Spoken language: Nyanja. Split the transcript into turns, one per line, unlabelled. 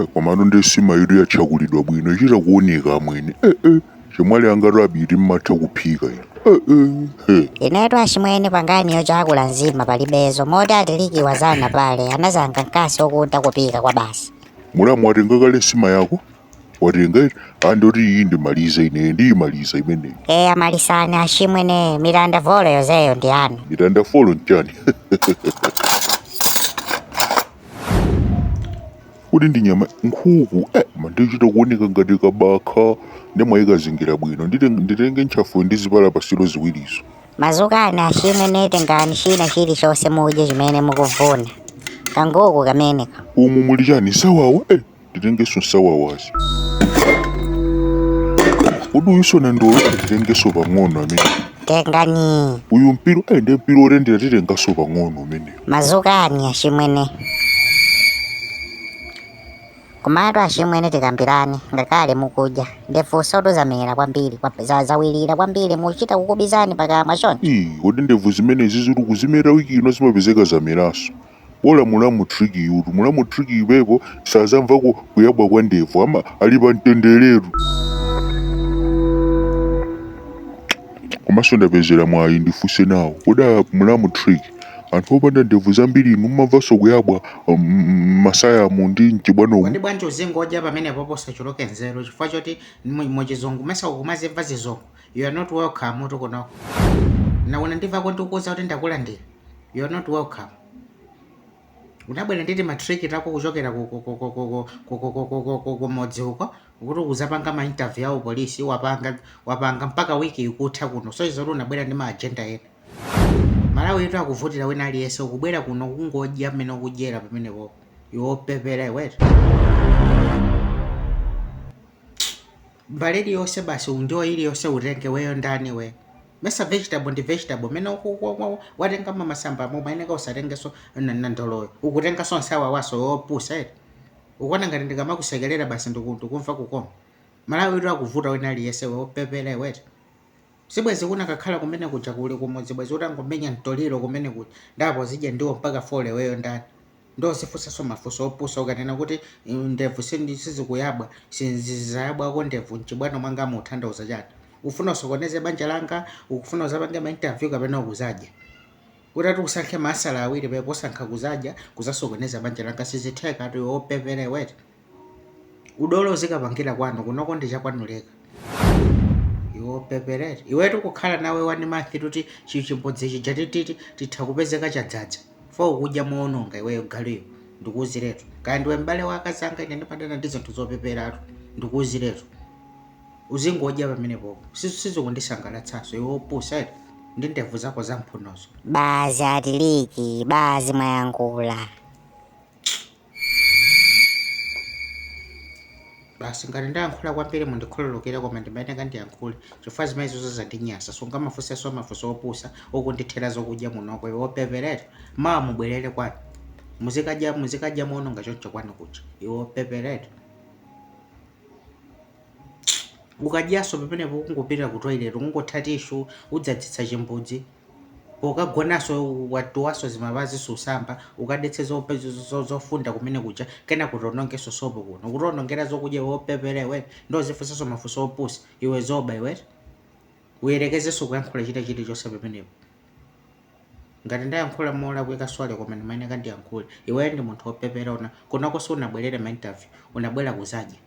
Komano ndesima iri yachakulidwa bwino ichita kuoneka amwene chimwali angati abiri mmatha kuphika
inetu achimwene pangani yochakula nzima palibezo moti atilikiwa zana pale anazanga mkasi okunta kupika kwa basi.
Mulamu watenga kale nsima yako watenga andoti iyi ndimaliza ine ndiyimaliza imeneyo
amalisani achimwene miranda volo yozeyo ndi anu.
Miranda folo nchani kuti ndi nyama nkhuku mandichita kuoneka ngati kabakha ndemwayikazingira bwino nditenge ntchafu ndizipala pasilo ziwirizo.
Mazukani achimwene tengani china chilichonse mudye chimene mukuvuna kanguku kameneka
umu muli chani sawawa nditengeso nsawawazi kodi uyusona ndolo nditengeso pang'ono amene
tengani
uyu mpiro nde mpiro orendera titengaso pang'ono umeneyo.
mazukani achimwene kumatu achimwene tikambirani ngakale mukudya ndefunso tuzamera kwambiri zawirira kwambiri muchita kukubizani pakamwa chonchi.
Kodi ndevu zimenezi ziri kuzimera wiki ino zimapezeka zameraso bola mulamu triki yutu mulamu triki ipepo sazamva kuyabwa kwa ndevu ama ali pa mtendeleru komanso ndapezera mwayi ndifuse nawo koda mulamu triki anthu opanda ndevu zambiri inu mmamvanso kuyabwa masayamu ndi mchibwanomu.
Kodi bwanji uzingodya pamene poposa choloke nzeru chifukwa choti muchizungu mesa ukumazimva zizungu you are not welcome tukunoko nauna ndimvako ndikuuza kuti ndakulandira you are not welcome. Unabwera nditi matriki tako kuchokera kumodzi uko kuti uzapanga ma interview au polisi wapanga mpaka wiki ikutha kuno so izo unabwera ndi ma agenda ena Malawi yetu akuvutira wina aliyese ukubwera kuno kungodya mmene ukudyera pamenepo yopepera iwetu mbaledi yonse basi undiwo ili yonse utenge weyo ndani we mesa vegetable ndi vegetable mene watenga masamba mumayeneka usatengeso ndoloyo ukutengaso nsawa waso yopusa ukuona ngati ndikamakusekerera basi ndikumva kukoma. Malawi yetu akuvuta wina aliyese wopepera iwetu sibwezi kuna kakhala kumene kuja kuli kumodzi bwezi utangomenya mtoliro kumene kuti ndapo zidya ndiwo mpaka fole weyo ndani ndo zifusaso mafuso opusa ukanena kuti ndevu sizikuyabwa sinzizayabwako ndevu mchibwano mwanga mutanthauza chani ufuna usokoneze banja langa ukufuna uzapange ma interview kapena ukuzadya utati usankhe masala awiri pepo usankha kuzadya kuzasokoneza banja langa sizitheka ati opepere wetu udolo zikapangira kwanu kunoko ndichakwanuleka yopeperere iwetu kukhala nawe wani mathi tuti chichimbodzi ichi jatititi titha kupezeka chadzadza fo ukudya moononga iweyo galiyo ndikuuziretu kaya ndiwe m'bale wakazanga ine ndipadana ndi zinthu zopeperatu ndikuuziretu uzingodya pamenepopo sizikundisangalatsanso iwe opusa ndi ndevu zako zamphunozo
bazi atiliki bazi mwayankula
basi ngati ndayankhula kwambiri mundikhululukire koma ndimayeneka ndiyankhule chifukwa zimene izo zandinyasa sungamafunsenso mafunso opusa okundithera zokudya munoko iwe opeperera mawa mubwerere kwanu muzikadya moononga choncho kwanu kucha iwe opeperera ukadyaso pamenepo kungopita ku toilet kungotha tishu udzadzitsa chimbudzi pokagonaso watuwaso zimapazi susamba ukadetse zofunda kumene kuja kena kutonongeso sopo kuno kutonongera zokudya wopepere we ndo zifunsaso mafunso opusa iwe zoba iwe uyerekezeso kuyankhula chilichonse pamenepo ngati ndayankhula mola kuyikaswale koma ndimayeneka ndiyankhule iwe ndi munthu wopepera kunako si unabwerere ma interview unabwera kuzadya.